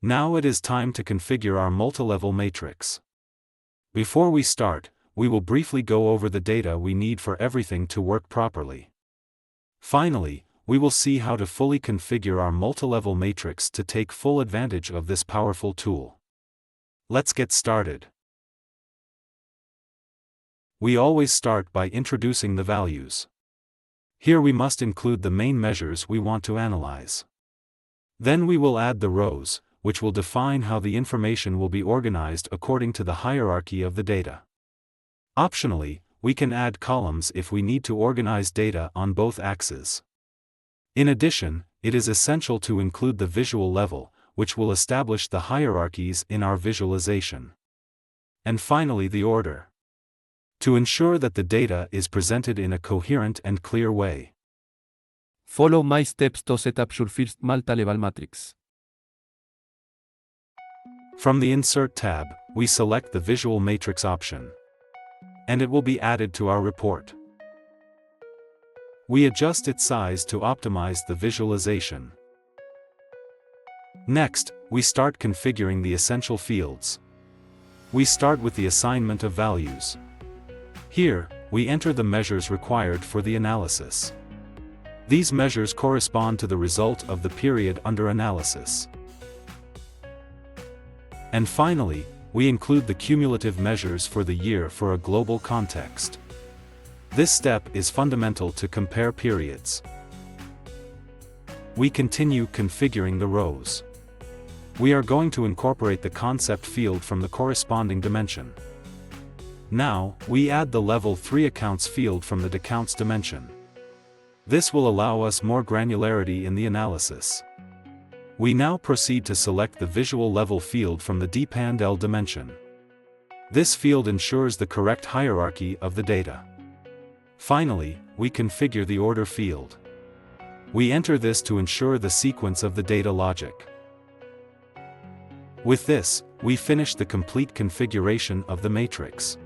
Now it is time to configure our multilevel matrix. Before we start, we will briefly go over the data we need for everything to work properly. Finally, we will see how to fully configure our multilevel matrix to take full advantage of this powerful tool. Let's get started. We always start by introducing the values. Here we must include the main measures we want to analyze. Then we will add the rows, which will define how the information will be organized according to the hierarchy of the data. Optionally, we can add columns if we need to organize data on both axes. In addition, it is essential to include the visual level, which will establish the hierarchies in our visualization. And finally, the order, to ensure that the data is presented in a coherent and clear way. Follow my steps to set up your first multilevel matrix. From the Insert tab, we select the Visual Matrix option, and it will be added to our report. We adjust its size to optimize the visualization. Next, we start configuring the essential fields. We start with the assignment of values. Here, we enter the measures required for the analysis. These measures correspond to the result of the period under analysis. And finally, we include the cumulative measures for the year for a global context. This step is fundamental to compare periods. We continue configuring the rows. We are going to incorporate the concept field from the corresponding dimension. Now, we add the Level 3 Accounts field from the Accounts dimension. This will allow us more granularity in the analysis. We now proceed to select the Visual Level field from the dpand dimension. This field ensures the correct hierarchy of the data. Finally, we configure the Order field. We enter this to ensure the sequence of the data logic. With this, we finish the complete configuration of the matrix.